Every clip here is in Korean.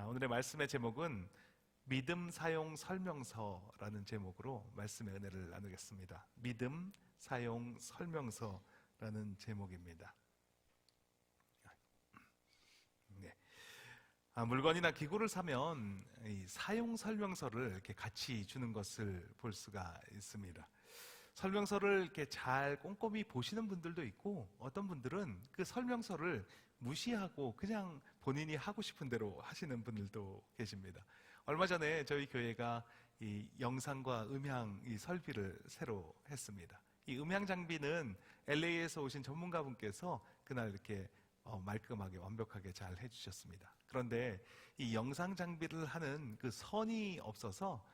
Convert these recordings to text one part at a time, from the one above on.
오늘의 말씀의 제목은 믿음 사용 설명서라는 제목으로 말씀의 은혜를 나누겠습니다. 믿음 사용 설명서라는 제목입니다. 네. 물건이나 기구를 사면 이 사용 설명서를 이렇게 같이 주는 것을 볼 수가 있습니다. 설명서를 이렇게 잘 꼼꼼히 보시는 분들도 있고, 어떤 분들은 그 설명서를 무시하고 그냥 본인이 하고 싶은 대로 하시는 분들도 계십니다. 얼마 전에 저희 교회가 이 영상과 음향 이 설비를 새로 했습니다. 이 음향 장비는 LA에서 오신 전문가분께서 그날 이렇게 말끔하게 완벽하게 잘 해주셨습니다. 그런데 이 영상 장비를 하는 그 선이 없어서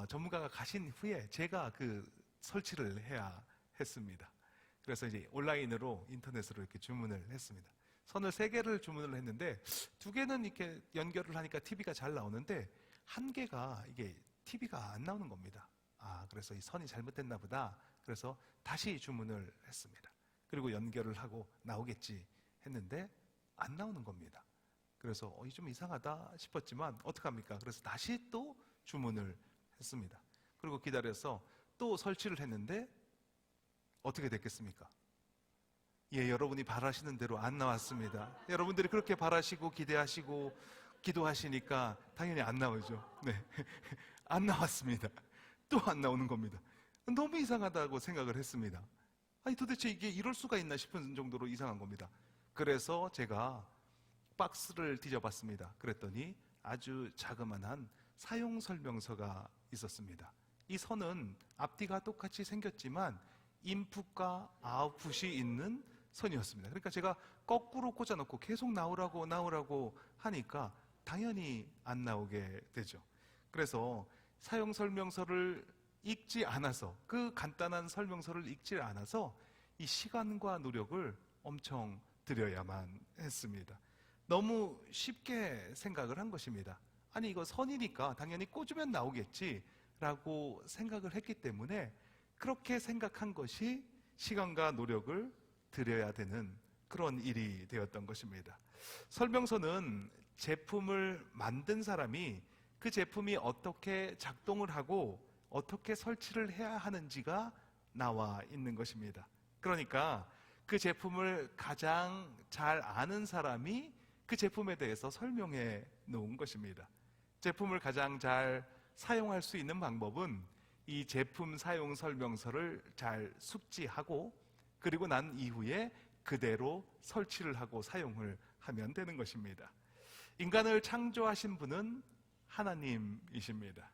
전문가가 가신 후에 제가 그 설치를 해야 했습니다. 그래서 이제 온라인으로 인터넷으로 이렇게 주문을 했습니다. 선을 3개를 주문을 했는데 2개는 이렇게 연결을 하니까 TV가 잘 나오는데 1개가 이게 TV가 안 나오는 겁니다. 그래서 이 선이 잘못됐나 보다. 그래서 다시 주문을 했습니다. 그리고 연결을 하고 나오겠지 했는데 안 나오는 겁니다. 그래서 좀 이상하다 싶었지만 어떡합니까? 그래서 다시 또 주문을 했습니다. 그리고 기다려서 또 설치를 했는데 어떻게 됐겠습니까? 여러분이 바라시는 대로 안 나왔습니다. 여러분들이 그렇게 바라시고 기대하시고 기도하시니까 당연히 안 나오죠. 네. 안 나왔습니다. 또 안 나오는 겁니다. 너무 이상하다고 생각을 했습니다. 도대체 이게 이럴 수가 있나 싶은 정도로 이상한 겁니다. 그래서 제가 박스를 뒤져봤습니다. 그랬더니 아주 자그만한 사용 설명서가 있었습니다. 이 선은 앞뒤가 똑같이 생겼지만 인풋과 아웃풋이 있는 선이었습니다. 그러니까 제가 거꾸로 꽂아놓고 계속 나오라고 하니까 당연히 안 나오게 되죠. 그래서 사용 설명서를 읽지 않아서, 그 간단한 설명서를 읽지 않아서 이 시간과 노력을 엄청 들여야만 했습니다. 너무 쉽게 생각을 한 것입니다. 이거 선이니까 당연히 꽂으면 나오겠지 라고 생각을 했기 때문에 그렇게 생각한 것이 시간과 노력을 들여야 되는 그런 일이 되었던 것입니다. 설명서는 제품을 만든 사람이 그 제품이 어떻게 작동을 하고 어떻게 설치를 해야 하는지가 나와 있는 것입니다. 그러니까 그 제품을 가장 잘 아는 사람이 그 제품에 대해서 설명해 놓은 것입니다. 제품을 가장 잘 사용할 수 있는 방법은 이 제품 사용 설명서를 잘 숙지하고 그리고 난 이후에 그대로 설치를 하고 사용을 하면 되는 것입니다. 인간을 창조하신 분은 하나님이십니다.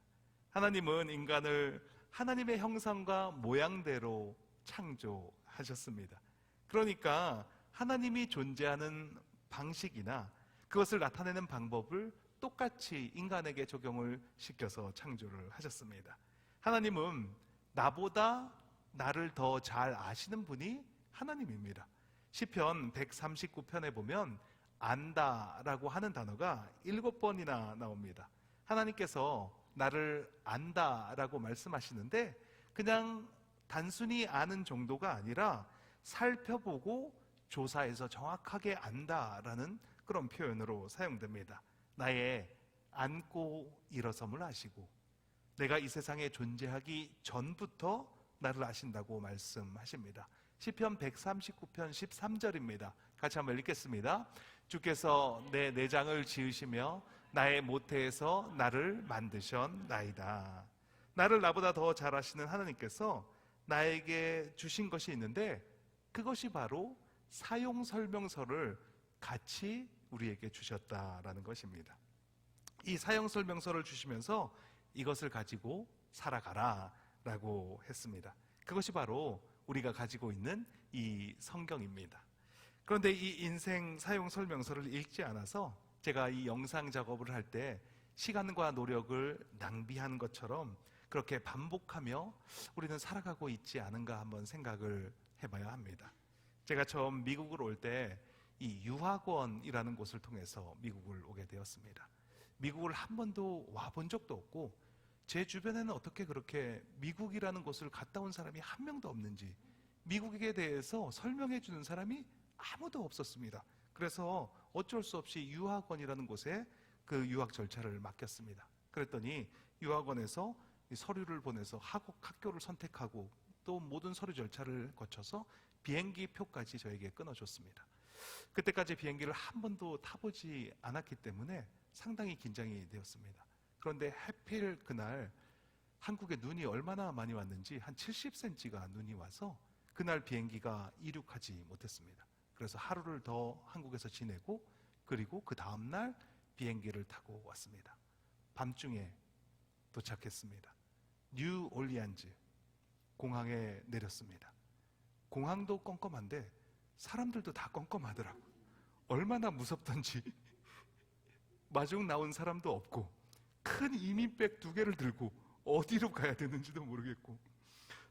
하나님은 인간을 하나님의 형상과 모양대로 창조하셨습니다. 그러니까 하나님이 존재하는 방식이나 그것을 나타내는 방법을 똑같이 인간에게 적용을 시켜서 창조를 하셨습니다. 하나님은 나보다 나를 더 잘 아시는 분이 하나님입니다. 시편 139편에 보면 안다라고 하는 단어가 7번이나 나옵니다. 하나님께서 나를 안다라고 말씀하시는데 그냥 단순히 아는 정도가 아니라 살펴보고 조사해서 정확하게 안다라는 그런 표현으로 사용됩니다. 나의 앉고 일어섬을 아시고 내가 이 세상에 존재하기 전부터 나를 아신다고 말씀하십니다. 시편 139편 13절입니다. 같이 한번 읽겠습니다. 주께서 내 내장을 지으시며 나의 모태에서 나를 만드셨나이다. 나를 나보다 더 잘 아시는 하나님께서 나에게 주신 것이 있는데 그것이 바로 사용 설명서를 같이 우리에게 주셨다라는 것입니다. 이 사용 설명서를 주시면서 이것을 가지고 살아가라 라고 했습니다. 그것이 바로 우리가 가지고 있는 이 성경입니다. 그런데 이 인생 사용 설명서를 읽지 않아서 제가 이 영상 작업을 할 때 시간과 노력을 낭비한 것처럼 그렇게 반복하며 우리는 살아가고 있지 않은가 한번 생각을 해봐야 합니다. 제가 처음 미국을 올 때 이 유학원이라는 곳을 통해서 미국을 오게 되었습니다. 미국을 한 번도 와본 적도 없고 제 주변에는 어떻게 그렇게 미국이라는 곳을 갔다 온 사람이 한 명도 없는지 미국에 대해서 설명해 주는 사람이 아무도 없었습니다. 그래서 어쩔 수 없이 유학원이라는 곳에 그 유학 절차를 맡겼습니다. 그랬더니 유학원에서 이 서류를 보내서 학교를 선택하고 또 모든 서류 절차를 거쳐서 비행기 표까지 저에게 끊어줬습니다. 그때까지 비행기를 한 번도 타보지 않았기 때문에 상당히 긴장이 되었습니다. 그런데 하필 그날 한국에 눈이 얼마나 많이 왔는지 한 70cm가 눈이 와서 그날 비행기가 이륙하지 못했습니다. 그래서 하루를 더 한국에서 지내고 그리고 그 다음날 비행기를 타고 왔습니다. 밤중에 도착했습니다. 뉴 올리안즈 공항에 내렸습니다. 공항도 껌껌한데 사람들도 다 껌껌하더라고요. 얼마나 무섭던지 마중 나온 사람도 없고 큰 이민백 2개를 들고 어디로 가야 되는지도 모르겠고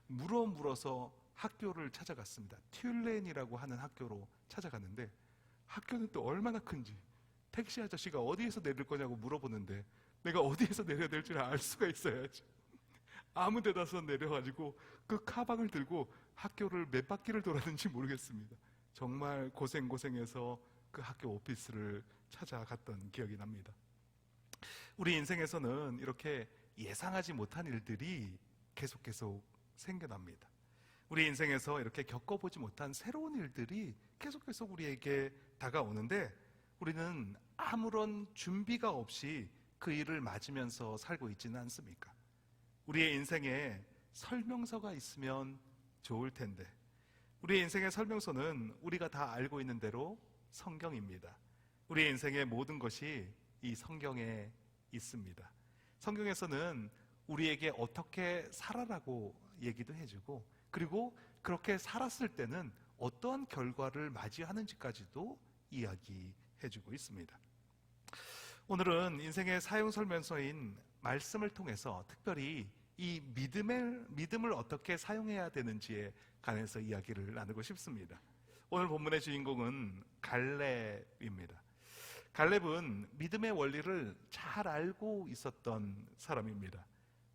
물어서 학교를 찾아갔습니다. 튤렌이라고 하는 학교로 찾아갔는데 학교는 또 얼마나 큰지 택시 아저씨가 어디에서 내릴 거냐고 물어보는데 내가 어디에서 내려야 될 줄 알 수가 있어야지. 아무 데다서 내려가지고 그 가방을 들고 학교를 몇 바퀴를 돌았는지 모르겠습니다. 정말 고생해서 그 학교 오피스를 찾아갔던 기억이 납니다. 우리 인생에서는 이렇게 예상하지 못한 일들이 계속 생겨납니다. 우리 인생에서 이렇게 겪어보지 못한 새로운 일들이 계속 우리에게 다가오는데 우리는 아무런 준비가 없이 그 일을 맞으면서 살고 있지는 않습니까? 우리의 인생에 설명서가 있으면 좋을 텐데 우리의 인생의 설명서는 우리가 다 알고 있는 대로 성경입니다. 우리의 인생의 모든 것이 이 성경에 있습니다. 성경에서는 우리에게 어떻게 살아라고 얘기도 해주고 그리고 그렇게 살았을 때는 어떠한 결과를 맞이하는지까지도 이야기해주고 있습니다. 오늘은 인생의 사용설명서인 말씀을 통해서 특별히 이 믿음을 어떻게 사용해야 되는지에 관해서 이야기를 나누고 싶습니다. 오늘 본문의 주인공은 갈렙입니다. 갈렙은 믿음의 원리를 잘 알고 있었던 사람입니다.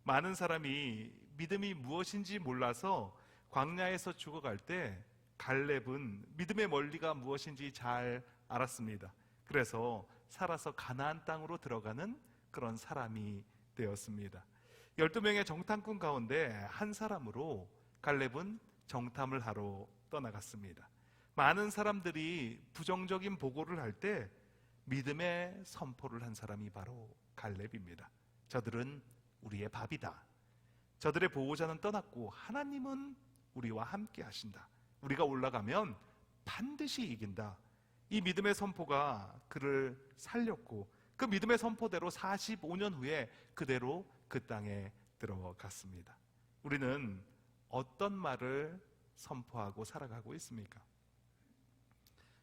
많은 사람이 믿음이 무엇인지 몰라서 광야에서 죽어갈 때 갈렙은 믿음의 원리가 무엇인지 잘 알았습니다. 그래서 살아서 가나안 땅으로 들어가는 그런 사람이 되었습니다. 12명의 정탐꾼 가운데 한 사람으로 갈렙은 정탐을 하러 떠나갔습니다. 많은 사람들이 부정적인 보고를 할 때 믿음의 선포를 한 사람이 바로 갈렙입니다. 저들은 우리의 밥이다. 저들의 보호자는 떠났고 하나님은 우리와 함께 하신다. 우리가 올라가면 반드시 이긴다. 이 믿음의 선포가 그를 살렸고 그 믿음의 선포대로 45년 후에 그대로 그 땅에 들어갔습니다. 우리는 어떤 말을 선포하고 살아가고 있습니까?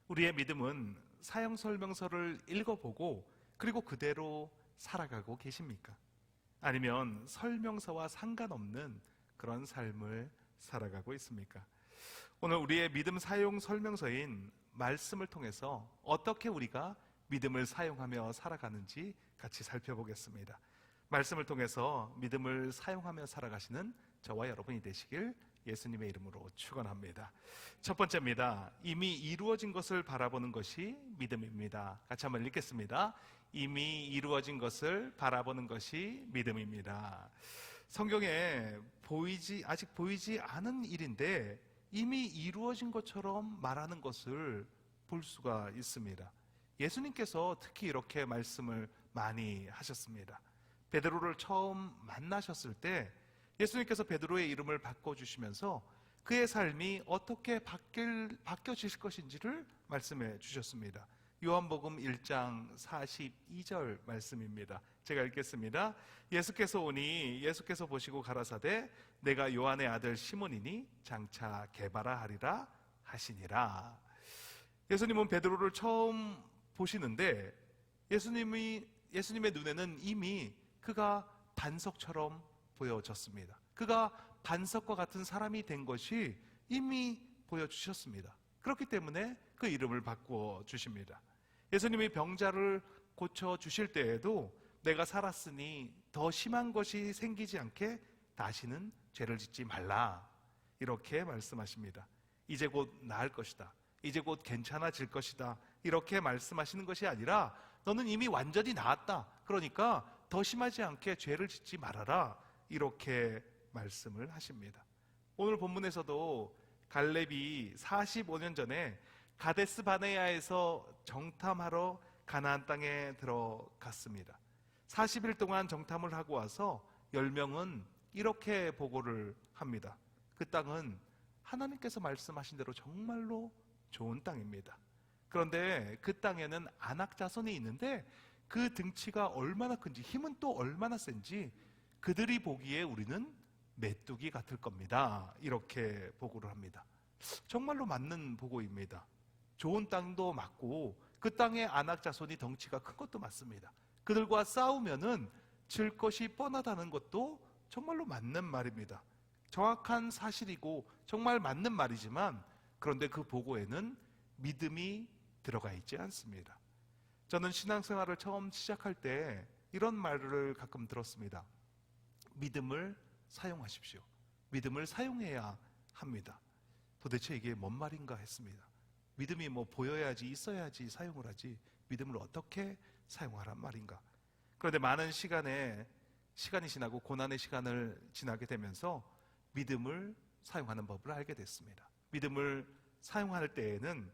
우리의 믿음은 사용설명서를 읽어보고 그리고 그대로 살아가고 계십니까? 아니면 설명서와 상관없는 그런 삶을 살아가고 있습니까? 오늘 우리의 믿음 사용 설명서인 말씀을 통해서 어떻게 우리가 믿음을 사용하며 살아가는지 같이 살펴보겠습니다. 말씀을 통해서 믿음을 사용하며 살아가시는 저와 여러분이 되시길 예수님의 이름으로 축원합니다. 첫 번째입니다. 이미 이루어진 것을 바라보는 것이 믿음입니다. 같이 한번 읽겠습니다. 이미 이루어진 것을 바라보는 것이 믿음입니다. 성경에 아직 보이지 않은 일인데 이미 이루어진 것처럼 말하는 것을 볼 수가 있습니다. 예수님께서 특히 이렇게 말씀을 많이 하셨습니다. 베드로를 처음 만나셨을 때 예수님께서 베드로의 이름을 바꿔주시면서 그의 삶이 어떻게 바뀌어질 것인지를 말씀해 주셨습니다. 요한복음 1장 42절 말씀입니다. 제가 읽겠습니다. 예수께서 보시고 가라사대 내가 요한의 아들 시몬이니 장차 게바라 하리라 하시니라. 예수님은 베드로를 처음 보시는데 예수님의 눈에는 이미 그가 반석처럼 보여졌습니다. 그가 반석과 같은 사람이 된 것이 이미 보여주셨습니다. 그렇기 때문에 그 이름을 바꾸어 주십니다. 예수님이 병자를 고쳐주실 때에도 내가 살았으니 더 심한 것이 생기지 않게 다시는 죄를 짓지 말라. 이렇게 말씀하십니다. 이제 곧 나을 것이다. 이제 곧 괜찮아질 것이다. 이렇게 말씀하시는 것이 아니라 너는 이미 완전히 나았다. 그러니까 더 심하지 않게 죄를 짓지 말아라. 이렇게 말씀을 하십니다. 오늘 본문에서도 갈렙이 45년 전에 가데스 바네아에서 정탐하러 가나안 땅에 들어갔습니다. 40일 동안 정탐을 하고 와서 10명은 이렇게 보고를 합니다. 그 땅은 하나님께서 말씀하신 대로 정말로 좋은 땅입니다. 그런데 그 땅에는 아낙 자손이 있는데 그 등치가 얼마나 큰지, 힘은 또 얼마나 센지 그들이 보기에 우리는 메뚜기 같을 겁니다. 이렇게 보고를 합니다. 정말로 맞는 보고입니다. 좋은 땅도 맞고 그 땅의 아낙 자손이 덩치가 큰 것도 맞습니다. 그들과 싸우면은 질 것이 뻔하다는 것도 정말로 맞는 말입니다. 정확한 사실이고 정말 맞는 말이지만, 그런데 그 보고에는 믿음이 들어가 있지 않습니다. 저는 신앙생활을 처음 시작할 때 이런 말을 가끔 들었습니다. 믿음을 사용하십시오. 믿음을 사용해야 합니다. 도대체 이게 뭔 말인가 했습니다. 믿음이 뭐 보여야지, 있어야지 사용을 하지, 믿음을 어떻게 사용하란 말인가. 그런데 많은 시간이 지나고 고난의 시간을 지나게 되면서 믿음을 사용하는 법을 알게 됐습니다. 믿음을 사용할 때에는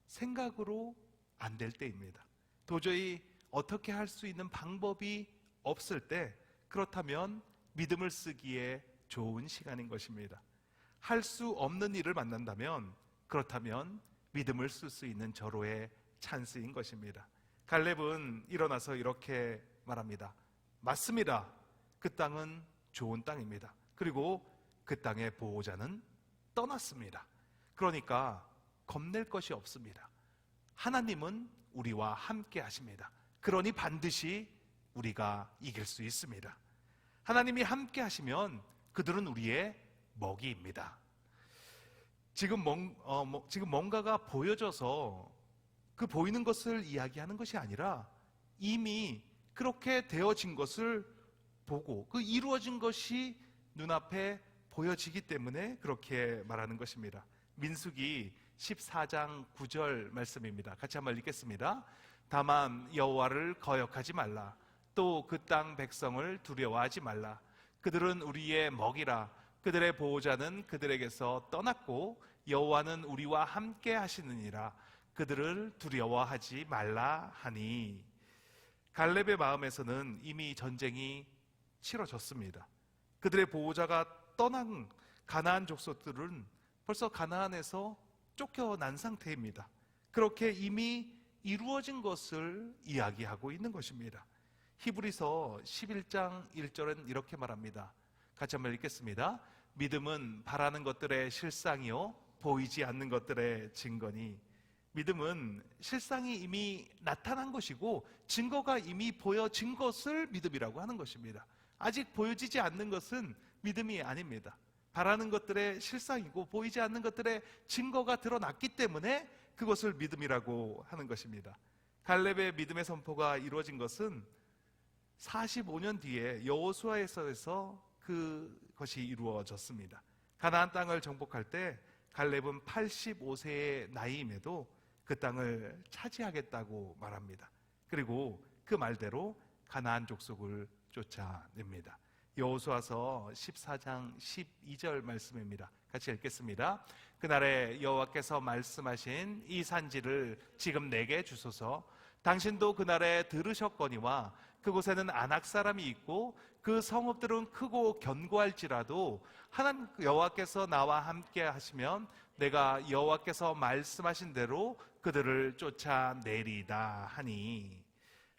생각으로 안 될 때입니다. 도저히 어떻게 할 수 있는 방법이 없을 때, 그렇다면 믿음을 쓰기에 좋은 시간인 것입니다. 할 수 없는 일을 만난다면, 그렇다면 믿음을 쓸 수 있는 절호의 찬스인 것입니다. 갈렙은 일어나서 이렇게 말합니다. 맞습니다. 그 땅은 좋은 땅입니다. 그리고 그 땅의 보호자는 떠났습니다. 그러니까 겁낼 것이 없습니다. 하나님은 우리와 함께 하십니다. 그러니 반드시 우리가 이길 수 있습니다. 하나님이 함께 하시면 그들은 우리의 먹이입니다. 지금 뭔가가 보여져서 그 보이는 것을 이야기하는 것이 아니라 이미 그렇게 되어진 것을 보고 그 이루어진 것이 눈앞에 보여지기 때문에 그렇게 말하는 것입니다. 민수기 14장 9절 말씀입니다. 같이 한번 읽겠습니다. 다만 여호와를 거역하지 말라. 또 그 땅 백성을 두려워하지 말라. 그들은 우리의 먹이라. 그들의 보호자는 그들에게서 떠났고 여호와는 우리와 함께 하시느니라. 그들을 두려워하지 말라 하니. 갈렙의 마음에서는 이미 전쟁이 치러졌습니다. 그들의 보호자가 떠난 가나안 족속들은 벌써 가나안에서 쫓겨난 상태입니다. 그렇게 이미 이루어진 것을 이야기하고 있는 것입니다. 히브리서 11장 1절은 이렇게 말합니다. 같이 한번 읽겠습니다. 믿음은 바라는 것들의 실상이요 보이지 않는 것들의 증거니. 믿음은 실상이 이미 나타난 것이고 증거가 이미 보여진 것을 믿음이라고 하는 것입니다. 아직 보여지지 않는 것은 믿음이 아닙니다. 바라는 것들의 실상이고 보이지 않는 것들의 증거가 드러났기 때문에 그것을 믿음이라고 하는 것입니다. 갈렙의 믿음의 선포가 이루어진 것은 45년 뒤에 여호수아에서 그것이 이루어졌습니다. 가나안 땅을 정복할 때 갈렙은 85세의 나이임에도 그 땅을 차지하겠다고 말합니다. 그리고 그 말대로 가나안 족속을 쫓아냅니다. 여호수아서 14장 12절 말씀입니다. 같이 읽겠습니다. 그날에 여호와께서 말씀하신 이 산지를 지금 내게 주소서. 당신도 그날에 들으셨거니와 그곳에는 아낙 사람이 있고 그 성읍들은 크고 견고할지라도 하나님 여호와께서 나와 함께 하시면 내가 여호와께서 말씀하신 대로 그들을 쫓아내리다 하니.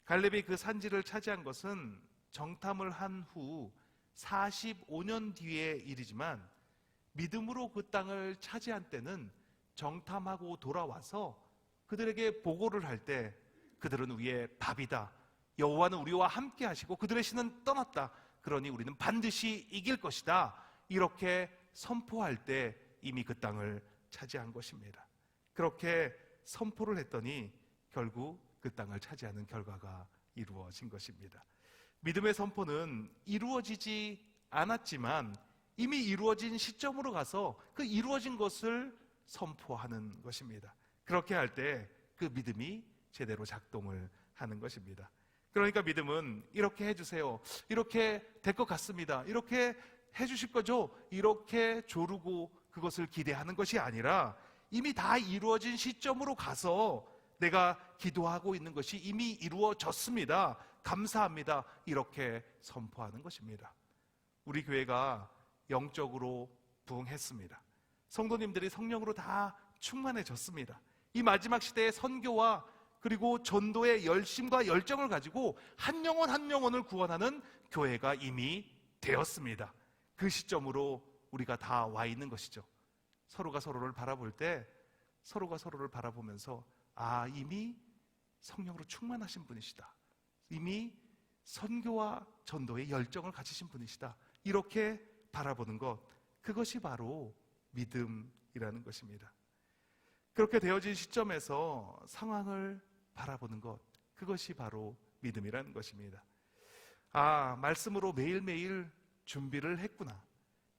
갈렙이 그 산지를 차지한 것은 정탐을 한 후 45년 뒤의 일이지만 믿음으로 그 땅을 차지한 때는 정탐하고 돌아와서 그들에게 보고를 할 때 그들은 우리의 밥이다. 여호와는 우리와 함께 하시고 그들의 신은 떠났다. 그러니 우리는 반드시 이길 것이다. 이렇게 선포할 때 이미 그 땅을 차지한 것입니다. 그렇게 선포를 했더니 결국 그 땅을 차지하는 결과가 이루어진 것입니다. 믿음의 선포는 이루어지지 않았지만 이미 이루어진 시점으로 가서 그 이루어진 것을 선포하는 것입니다. 그렇게 할 때 그 믿음이 제대로 작동을 하는 것입니다. 그러니까 믿음은 이렇게 해주세요, 이렇게 될 것 같습니다, 이렇게 해주실 거죠, 이렇게 조르고 그것을 기대하는 것이 아니라 이미 다 이루어진 시점으로 가서 내가 기도하고 있는 것이 이미 이루어졌습니다, 감사합니다, 이렇게 선포하는 것입니다. 우리 교회가 영적으로 부흥했습니다. 성도님들이 성령으로 다 충만해졌습니다. 이 마지막 시대의 선교와 그리고 전도의 열심과 열정을 가지고 한 영혼 한 영혼을 구원하는 교회가 이미 되었습니다. 그 시점으로 우리가 다 와 있는 것이죠. 서로가 서로를 바라볼 때 서로가 서로를 바라보면서 이미 성령으로 충만하신 분이시다, 이미 선교와 전도의 열정을 가지신 분이시다, 이렇게 바라보는 것, 그것이 바로 믿음이라는 것입니다. 그렇게 되어진 시점에서 상황을 바라보는 것, 그것이 바로 믿음이라는 것입니다. 말씀으로 매일매일 준비를 했구나,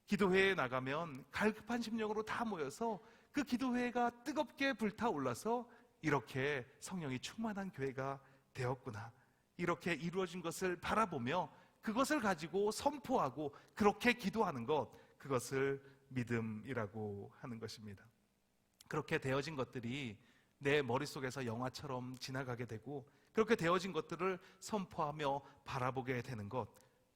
기도회에 나가면 갈급한 심령으로 다 모여서 그 기도회가 뜨겁게 불타올라서 이렇게 성령이 충만한 교회가 되었구나, 이렇게 이루어진 것을 바라보며 그것을 가지고 선포하고 그렇게 기도하는 것, 그것을 믿음이라고 하는 것입니다. 그렇게 되어진 것들이 내 머릿속에서 영화처럼 지나가게 되고 그렇게 되어진 것들을 선포하며 바라보게 되는 것,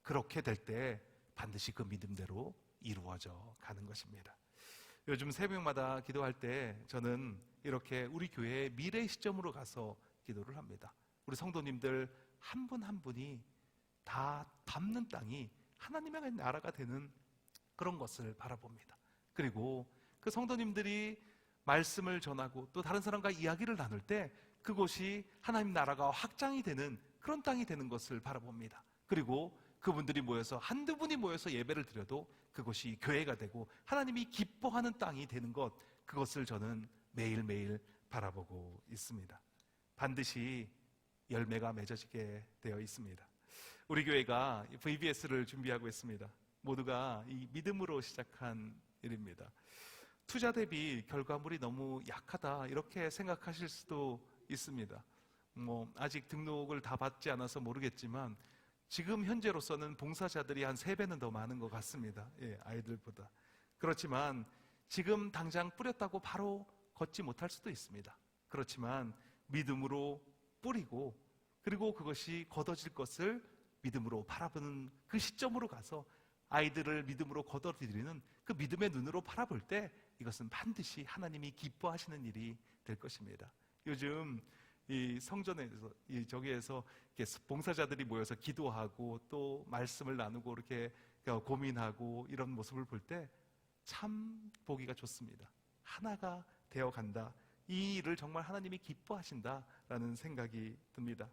그렇게 될 때 반드시 그 믿음대로 이루어져 가는 것입니다. 요즘 새벽마다 기도할 때 저는 이렇게 우리 교회의 미래 시점으로 가서 기도를 합니다. 우리 성도님들 한 분 한 분이 다 밟는 땅이 하나님의 나라가 되는 그런 것을 바라봅니다. 그리고 그 성도님들이 말씀을 전하고 또 다른 사람과 이야기를 나눌 때 그곳이 하나님 나라가 확장이 되는 그런 땅이 되는 것을 바라봅니다. 그리고 그분들이 모여서 한두 분이 모여서 예배를 드려도 그것이 교회가 되고 하나님이 기뻐하는 땅이 되는 것, 그것을 저는 매일매일 바라보고 있습니다. 반드시 열매가 맺어지게 되어 있습니다. 우리 교회가 VBS를 준비하고 있습니다. 모두가 이 믿음으로 시작한 일입니다. 투자 대비 결과물이 너무 약하다, 이렇게 생각하실 수도 있습니다. 아직 등록을 다 받지 않아서 모르겠지만 지금 현재로서는 봉사자들이 한 3배는 더 많은 것 같습니다. 아이들보다. 그렇지만 지금 당장 뿌렸다고 바로 걷지 못할 수도 있습니다. 그렇지만 믿음으로 뿌리고 그리고 그것이 걷어질 것을 믿음으로 바라보는 그 시점으로 가서 아이들을 믿음으로 걷어들이는 그 믿음의 눈으로 바라볼 때 이것은 반드시 하나님이 기뻐하시는 일이 될 것입니다. 요즘 이 성전에서 저기에서 봉사자들이 모여서 기도하고 또 말씀을 나누고 이렇게 고민하고 이런 모습을 볼 때 참 보기가 좋습니다. 하나가 되어 간다, 이 일을 정말 하나님이 기뻐하신다라는 생각이 듭니다.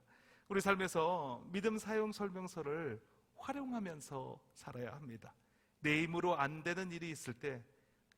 우리 삶에서 믿음 사용 설명서를 활용하면서 살아야 합니다. 내 힘으로 안 되는 일이 있을 때,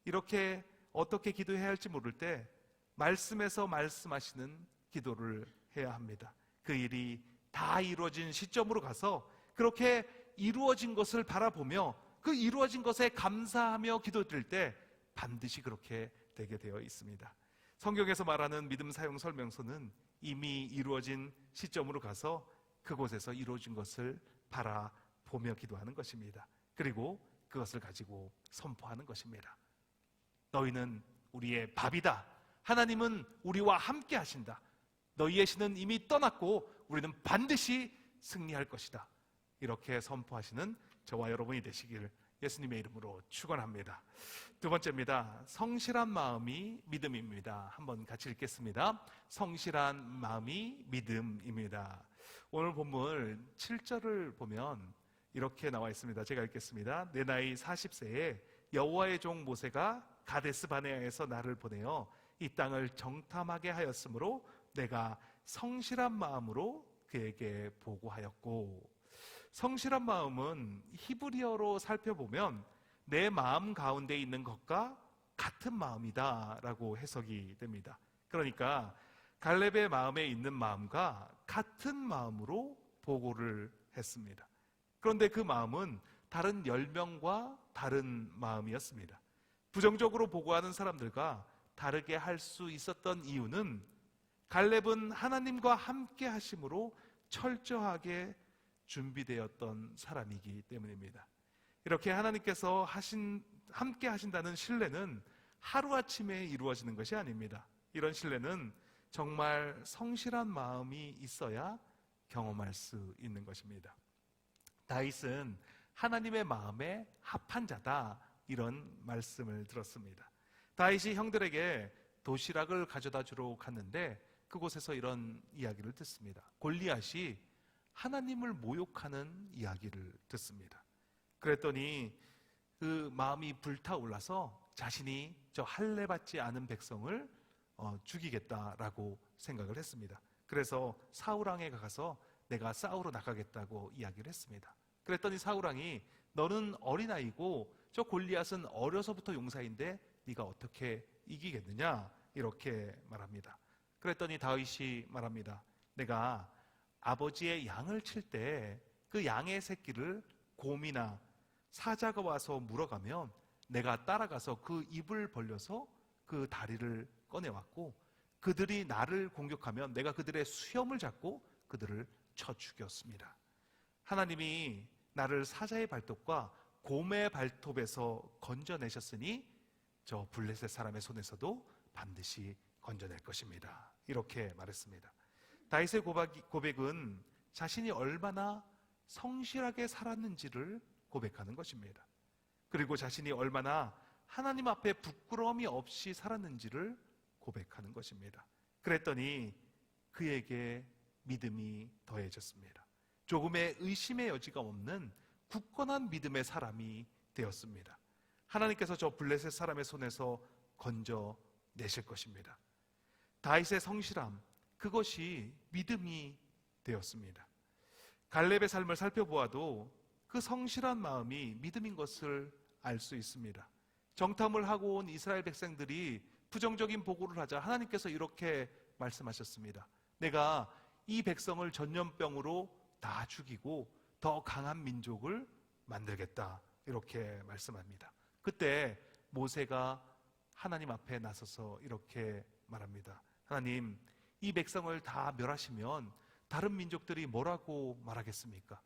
이렇게 어떻게 기도해야 할지 모를 때 말씀에서 말씀하시는 기도를 해야 합니다. 그 일이 다 이루어진 시점으로 가서 그렇게 이루어진 것을 바라보며 그 이루어진 것에 감사하며 기도드릴 때 반드시 그렇게 되게 되어 있습니다. 성경에서 말하는 믿음 사용 설명서는 이미 이루어진 시점으로 가서 그곳에서 이루어진 것을 바라보며 기도하는 것입니다. 그리고 그것을 가지고 선포하는 것입니다. 너희는 우리의 밥이다, 하나님은 우리와 함께 하신다, 너희의 신은 이미 떠났고 우리는 반드시 승리할 것이다, 이렇게 선포하시는 저와 여러분이 되시길 예수님의 이름으로 축원합니다. 두 번째입니다. 성실한 마음이 믿음입니다. 한번 같이 읽겠습니다. 성실한 마음이 믿음입니다. 오늘 본문 7절을 보면 이렇게 나와 있습니다. 제가 읽겠습니다. 내 나이 40세에 여호와의 종 모세가 가데스 바네아에서 나를 보내어 이 땅을 정탐하게 하였으므로 내가 성실한 마음으로 그에게 보고하였고, 성실한 마음은 히브리어로 살펴보면 내 마음 가운데 있는 것과 같은 마음이다 라고 해석이 됩니다. 그러니까 갈렙의 마음에 있는 마음과 같은 마음으로 보고를 했습니다. 그런데 그 마음은 다른 10명과 다른 마음이었습니다. 부정적으로 보고하는 사람들과 다르게 할 수 있었던 이유는 갈렙은 하나님과 함께 하심으로 철저하게 준비되었던 사람이기 때문입니다. 이렇게 하나님께서 함께 하신다는 신뢰는 하루아침에 이루어지는 것이 아닙니다. 이런 신뢰는 정말 성실한 마음이 있어야 경험할 수 있는 것입니다. 다윗은 하나님의 마음에 합한 자다, 이런 말씀을 들었습니다. 다윗이 형들에게 도시락을 가져다 주러 갔는데 그곳에서 이런 이야기를 듣습니다. 골리앗이 하나님을 모욕하는 이야기를 듣습니다. 그랬더니 그 마음이 불타올라서 자신이 저 할례 받지 않은 백성을 죽이겠다라고 생각을 했습니다. 그래서 사울왕에 가서 내가 싸우러 나가겠다고 이야기를 했습니다. 그랬더니 사울왕이 너는 어린아이고 저 골리앗은 어려서부터 용사인데 네가 어떻게 이기겠느냐, 이렇게 말합니다. 그랬더니 다윗이 말합니다. 내가 아버지의 양을 칠 때 그 양의 새끼를 곰이나 사자가 와서 물어가면 내가 따라가서 그 입을 벌려서 그 다리를 꺼내왔고, 그들이 나를 공격하면 내가 그들의 수염을 잡고 그들을 쳐 죽였습니다. 하나님이 나를 사자의 발톱과 곰의 발톱에서 건져내셨으니 저 블레셋 사람의 손에서도 반드시 건져낼 것입니다, 이렇게 말했습니다. 다윗의 고백은 자신이 얼마나 성실하게 살았는지를 고백하는 것입니다. 그리고 자신이 얼마나 하나님 앞에 부끄러움이 없이 살았는지를 고백하는 것입니다. 그랬더니 그에게 믿음이 더해졌습니다. 조금의 의심의 여지가 없는 굳건한 믿음의 사람이 되었습니다. 하나님께서 저 블레셋 사람의 손에서 건져내실 것입니다. 다윗의 성실함, 그것이 믿음이 되었습니다. 갈렙의 삶을 살펴보아도 그 성실한 마음이 믿음인 것을 알 수 있습니다. 정탐을 하고 온 이스라엘 백성들이 부정적인 보고를 하자 하나님께서 이렇게 말씀하셨습니다. 내가 이 백성을 전염병으로 다 죽이고 더 강한 민족을 만들겠다, 이렇게 말씀합니다. 그때 모세가 하나님 앞에 나서서 이렇게 말합니다. 하나님, 이 백성을 다 멸하시면 다른 민족들이 뭐라고 말하겠습니까?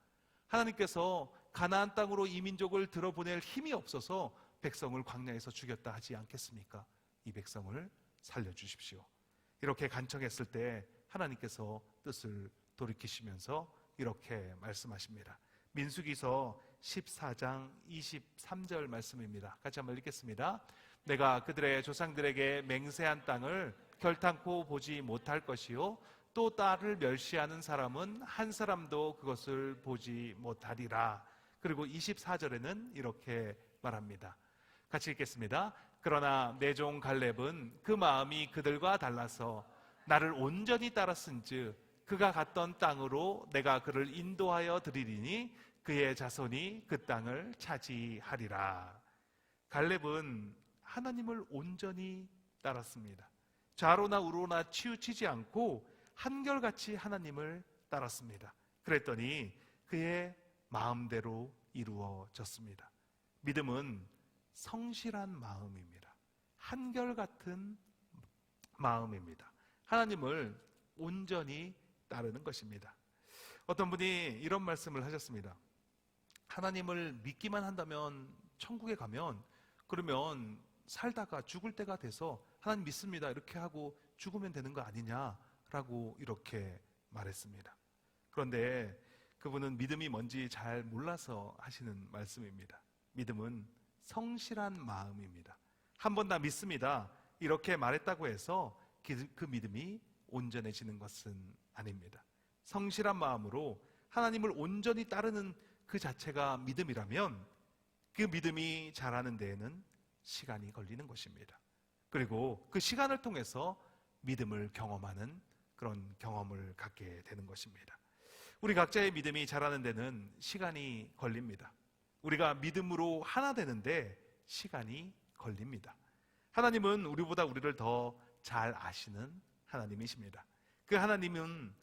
하나님께서 가나안 땅으로 이 민족을 들어보낼 힘이 없어서 백성을 광야에서 죽였다 하지 않겠습니까? 이 백성을 살려주십시오. 이렇게 간청했을 때 하나님께서 뜻을 돌이키시면서 이렇게 말씀하십니다. 민수기서 14장 23절 말씀입니다. 같이 한번 읽겠습니다. 내가 그들의 조상들에게 맹세한 땅을 결탄코 보지 못할 것이요 또 딸을 멸시하는 사람은 한 사람도 그것을 보지 못하리라. 그리고 24절에는 이렇게 말합니다. 같이 읽겠습니다. 그러나 내 종 갈렙은 그 마음이 그들과 달라서 나를 온전히 따랐은즉 그가 갔던 땅으로 내가 그를 인도하여 드리리니 그의 자손이 그 땅을 차지하리라. 갈렙은 하나님을 온전히 따랐습니다. 좌로나 우로나 치우치지 않고 한결같이 하나님을 따랐습니다. 그랬더니 그의 마음대로 이루어졌습니다. 믿음은 성실한 마음입니다. 한결같은 마음입니다. 하나님을 온전히 따르는 것입니다. 어떤 분이 이런 말씀을 하셨습니다. 하나님을 믿기만 한다면 천국에 가면 그러면 살다가 죽을 때가 돼서 하나님 믿습니다 이렇게 하고 죽으면 되는 거 아니냐라고 이렇게 말했습니다. 그런데 그분은 믿음이 뭔지 잘 몰라서 하시는 말씀입니다. 믿음은 성실한 마음입니다. 한 번 다 믿습니다 이렇게 말했다고 해서 그 믿음이 온전해지는 것은 아닙니다. 성실한 마음으로 하나님을 온전히 따르는 그 자체가 믿음이라면 그 믿음이 자라는 데에는 시간이 걸리는 것입니다. 그리고 그 시간을 통해서 믿음을 경험하는 그런 경험을 갖게 되는 것입니다. 우리 각자의 믿음이 자라는 데는 시간이 걸립니다. 우리가 믿음으로 하나 되는데 시간이 걸립니다. 하나님은 우리보다 우리를 더 잘 아시는 하나님이십니다. 그 하나님은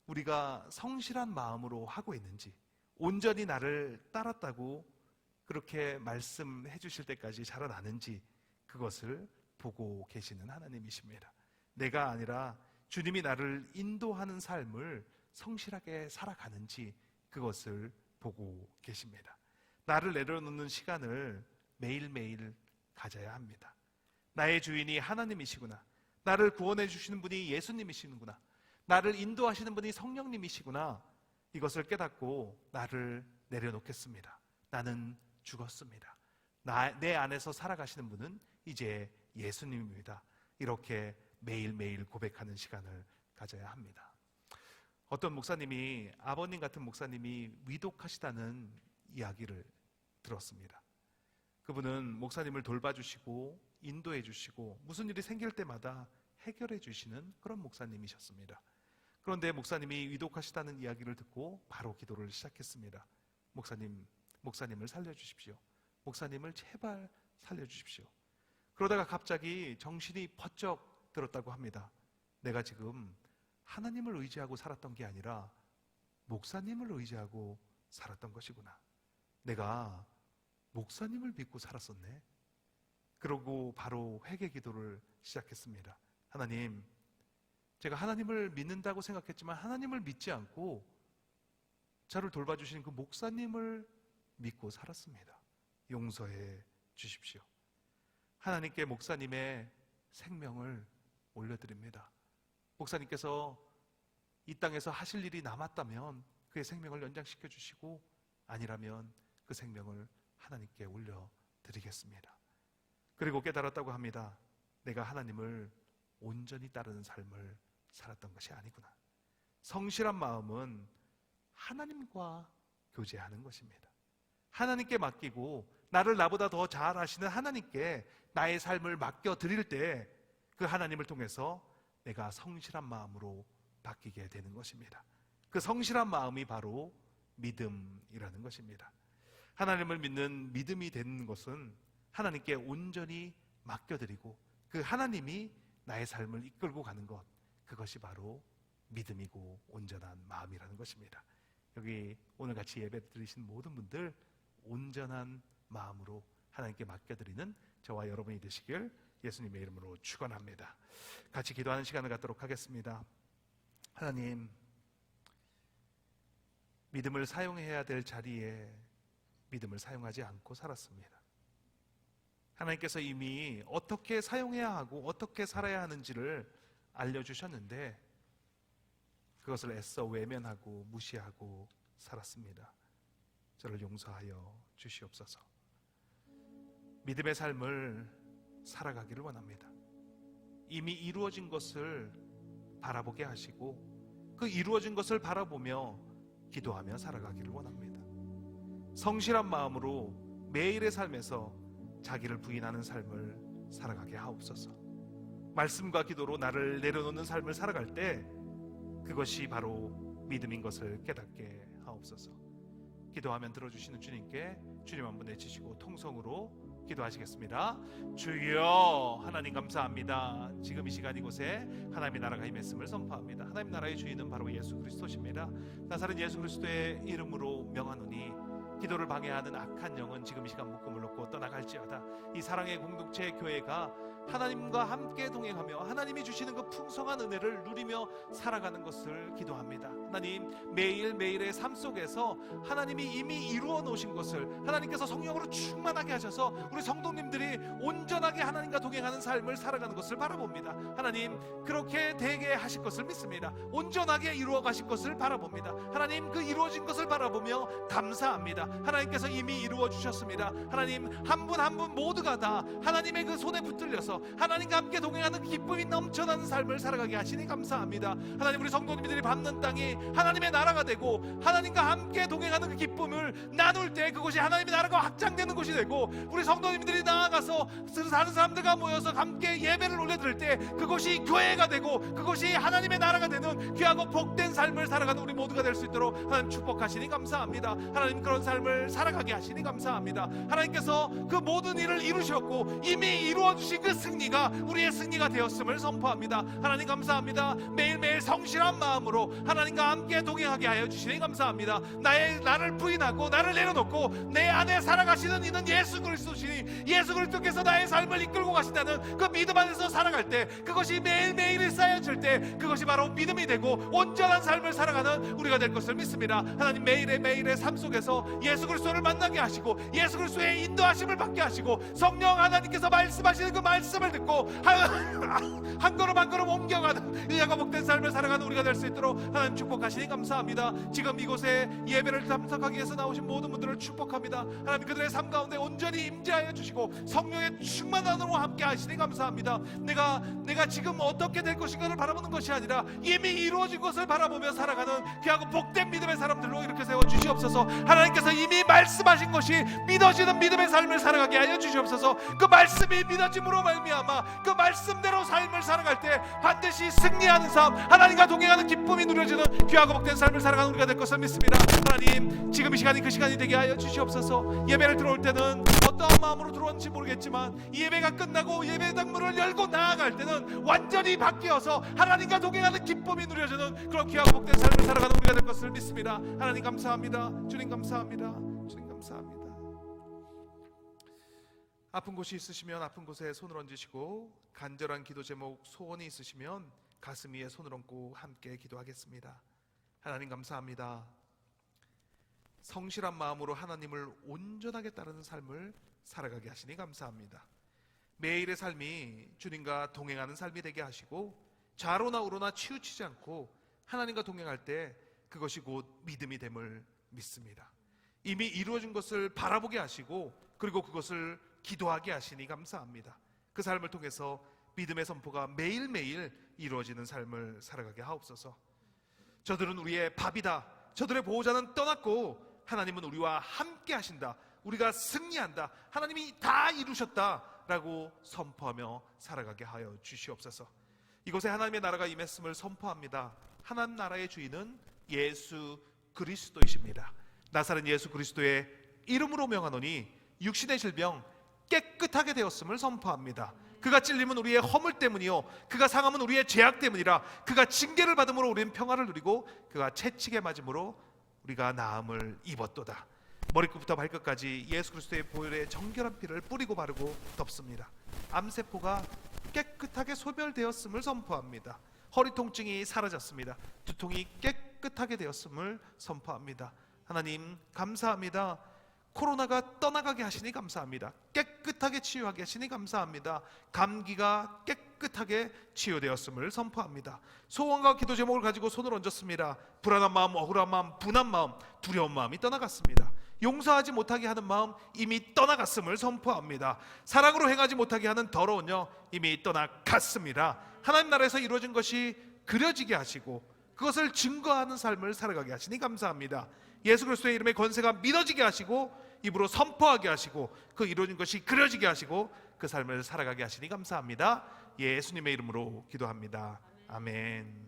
우리가 성실한 마음으로 하고 있는지, 온전히 나를 따랐다고 그렇게 말씀해 주실 때까지 자라나는지 그것을 보고 계시는 하나님이십니다. 내가 아니라 주님이 나를 인도하는 삶을 성실하게 살아가는지 그것을 보고 계십니다. 나를 내려놓는 시간을 매일매일 가져야 합니다. 나의 주인이 하나님이시구나. 나를 구원해 주시는 분이 예수님이시구나. 나를 인도하시는 분이 성령님이시구나. 이것을 깨닫고 나를 내려놓겠습니다. 나는 죽었습니다. 내 안에서 살아가시는 분은 이제 예수님입니다. 이렇게 매일매일 고백하는 시간을 가져야 합니다. 어떤 목사님이, 아버님 같은 목사님이 위독하시다는 이야기를 들었습니다. 그분은 목사님을 돌봐주시고 인도해 주시고 무슨 일이 생길 때마다 해결해 주시는 그런 목사님이셨습니다. 그런데 목사님이 위독하시다는 이야기를 듣고 바로 기도를 시작했습니다. 목사님을 살려주십시오. 목사님을 제발 살려주십시오. 그러다가 갑자기 정신이 번쩍 들었다고 합니다. 내가 지금 하나님을 의지하고 살았던 게 아니라 목사님을 의지하고 살았던 것이구나. 내가 목사님을 믿고 살았었네. 그러고 바로 회개 기도를 시작했습니다. 하나님, 제가 하나님을 믿는다고 생각했지만 하나님을 믿지 않고 저를 돌봐주시는 그 목사님을 믿고 살았습니다. 용서해 주십시오. 하나님께 목사님의 생명을 올려드립니다. 목사님께서 이 땅에서 하실 일이 남았다면 그의 생명을 연장시켜 주시고 아니라면 그 생명을 하나님께 올려드리겠습니다. 그리고 깨달았다고 합니다. 내가 하나님을 온전히 따르는 삶을 살았던 것이 아니구나. 성실한 마음은 하나님과 교제하는 것입니다. 하나님께 맡기고 나를 나보다 더 잘 아시는 하나님께 나의 삶을 맡겨드릴 때 그 하나님을 통해서 내가 성실한 마음으로 바뀌게 되는 것입니다. 그 성실한 마음이 바로 믿음이라는 것입니다. 하나님을 믿는 믿음이 되는 것은 하나님께 온전히 맡겨드리고 그 하나님이 나의 삶을 이끌고 가는 것, 그것이 바로 믿음이고 온전한 마음이라는 것입니다. 여기 오늘 같이 예배 드리신 모든 분들 온전한 마음으로 하나님께 맡겨드리는 저와 여러분이 되시길 예수님의 이름으로 축원합니다. 같이 기도하는 시간을 갖도록 하겠습니다. 하나님, 믿음을 사용해야 될 자리에 믿음을 사용하지 않고 살았습니다. 하나님께서 이미 어떻게 사용해야 하고 어떻게 살아야 하는지를 알려주셨는데 그것을 애써 외면하고 무시하고 살았습니다. 저를 용서하여 주시옵소서. 믿음의 삶을 살아가기를 원합니다. 이미 이루어진 것을 바라보게 하시고 그 이루어진 것을 바라보며 기도하며 살아가기를 원합니다. 성실한 마음으로 매일의 삶에서 자기를 부인하는 삶을 살아가게 하옵소서. 말씀과 기도로 나를 내려놓는 삶을 살아갈 때 그것이 바로 믿음인 것을 깨닫게 하옵소서. 기도하면 들어주시는 주님께 주님 한번 내치시고 통성으로 기도하시겠습니다. 주여, 하나님 감사합니다. 지금 이 시간 이곳에 하나님의 나라가 임했음을 선포합니다. 하나님 나라의 주인은 바로 예수 그리스도십니다. 나사렛 예수 그리스도의 이름으로 명하노니 기도를 방해하는 악한 영은 지금 이 시간 묶음을 놓고 떠나갈지어다. 이 사랑의 공동체 교회가 하나님과 함께 동행하며 하나님이 주시는 그 풍성한 은혜를 누리며 살아가는 것을 기도합니다. 하나님, 매일매일의 삶 속에서 하나님이 이미 이루어 놓으신 것을 하나님께서 성령으로 충만하게 하셔서 우리 성도님들이 온전하게 하나님과 동행하는 삶을 살아가는 것을 바라봅니다. 하나님, 그렇게 되게 하실 것을 믿습니다. 온전하게 이루어 가실 것을 바라봅니다. 하나님, 그 이루어진 것을 바라보며 감사합니다. 하나님께서 이미 이루어 주셨습니다. 하나님, 한 분 한 분 모두가 다 하나님의 그 손에 붙들려서 하나님과 함께 동행하는 기쁨이 넘쳐나는 삶을 살아가게 하시니 감사합니다. 하나님, 우리 성도님들이 밟는 땅이 하나님의 나라가 되고 하나님과 함께 동행하는 그 기쁨을 나눌 때 그것이 하나님의 나라가 확장되는 곳이 되고 우리 성도님들이 나아가서 다른 사람들과 모여서 함께 예배를 올려드릴 때 그것이 교회가 되고 그것이 하나님의 나라가 되는 귀하고 복된 삶을 살아가는 우리 모두가 될 수 있도록 하나님 축복하시니 감사합니다. 하나님, 그런 삶을 살아가게 하시니 감사합니다. 하나님께서 그 모든 일을 이루셨고 이미 이루어주신 그 승리가 우리의 승리가 되었음을 선포합니다. 하나님 감사합니다. 매일매일 성실한 마음으로 하나님과 함께 동행하게 하여 주시니 감사합니다. 나를 부인하고 나를 내려놓고 내 안에 살아가시는 이는 예수 그리스도시니 예수 그리스도께서 나의 삶을 이끌고 가신다는 그 믿음 안에서 살아갈 때, 그것이 매일매일이 쌓여질 때 그것이 바로 믿음이 되고 온전한 삶을 살아가는 우리가 될 것을 믿습니다. 하나님 매일의 삶 속에서 예수 그리스도를 만나게 하시고 예수 그리스도의 인도하심을 받게 하시고 성령 하나님께서 말씀하시는 그 말씀을 듣고 한 걸음 한 걸음 옮겨가는 은혜가 복된 삶을 살아가는 우리가 될 수 있도록 하나님 축복하시니 감사합니다. 지금 이곳에 예배를 참석하기 위해서 나오신 모든 분들을 축복합니다. 하나님 그들의 삶 가운데 온전히 임재하여 주시고 성령의 충만함으로 함께 하시니 감사합니다. 내가 지금 어떻게 될 것인가를 바라보는 것이 아니라 이미 이루어진 것을 바라보며 살아가는 귀하고 복된 믿음의 사람들로 이렇게 세워 주시옵소서. 하나님께서 이미 말씀하신 것이 믿어지는 믿음의 삶을 살아가게 하여 주시옵소서. 그 말씀이 믿어짐으로 말미암아 그 말씀대로 삶을 살아갈 때 반드시 승리하는 삶, 하나님과 동행하는 기쁨이 누려지는 귀하고 복된 삶을 살아가는 우리가 될 것을 믿습니다. 하나님 지금 이 시간이 그 시간이 되게 하여 주시옵소서. 예배를 들어올 때는 어떠한 마음으로 들어왔는지 모르겠지만 이 예배가 끝나고 예배당 문을 열고 나아갈 때는 완전히 바뀌어서 하나님과 동행하는 기쁨이 누려지는 그런 귀하고 복된 삶을 살아가는 우리가 될 것을 믿습니다. 하나님 감사합니다. 주님 감사합니다. 주님 감사합니다. 아픈 곳이 있으시면 아픈 곳에 손을 얹으시고, 간절한 기도 제목 소원이 있으시면 가슴 위에 손을 얹고 함께 기도하겠습니다. 하나님 감사합니다. 성실한 마음으로 하나님을 온전하게 따르는 삶을 살아가게 하시니 감사합니다. 매일의 삶이 주님과 동행하는 삶이 되게 하시고, 좌로나 우로나 치우치지 않고 하나님과 동행할 때 그것이 곧 믿음이 됨을 믿습니다. 이미 이루어진 것을 바라보게 하시고 그리고 그것을 기도하게 하시니 감사합니다. 그 삶을 통해서 믿음의 선포가 매일매일 이루어지는 삶을 살아가게 하옵소서. 저들은 우리의 밥이다, 저들의 보호자는 떠났고 하나님은 우리와 함께 하신다, 우리가 승리한다, 하나님이 다 이루셨다 라고 선포하며 살아가게 하여 주시옵소서. 이곳에 하나님의 나라가 임했음을 선포합니다. 하나님 나라의 주인은 예수 그리스도이십니다. 나사렛 예수 그리스도의 이름으로 명하노니 육신의 질병 깨끗하게 되었음을 선포합니다. 그가 찔림은 우리의 허물 때문이요 그가 상함은 우리의 죄악 때문이라. 그가 징계를 받음으로 우리는 평화를 누리고 그가 채찍에 맞음으로 우리가 나음을 입었도다. 머리끝부터 발끝까지 예수 그리스도의 보혈의 정결한 피를 뿌리고 바르고 덮습니다. 암세포가 깨끗하게 소멸되었음을 선포합니다. 허리 통증이 사라졌습니다. 두통이 깨끗하게 되었음을 선포합니다. 하나님 감사합니다. 코로나가 떠나가게 하시니 감사합니다. 깨끗하게 치유하게 하시니 감사합니다. 감기가 깨끗하게 치유되었음을 선포합니다. 소원과 기도 제목을 가지고 손을 얹었습니다. 불안한 마음, 억울한 마음, 분한 마음, 두려운 마음이 떠나갔습니다. 용서하지 못하게 하는 마음 이미 떠나갔음을 선포합니다. 사랑으로 행하지 못하게 하는 더러운 영 이미 떠나갔습니다. 하나님 나라에서 이루어진 것이 그려지게 하시고 그것을 증거하는 삶을 살아가게 하시니 감사합니다. 예수 그리스도의 이름의 권세가 믿어지게 하시고 입으로 선포하게 하시고 그 이루어진 것이 그려지게 하시고 그 삶을 살아가게 하시니 감사합니다. 예수님의 이름으로 기도합니다. 아멘.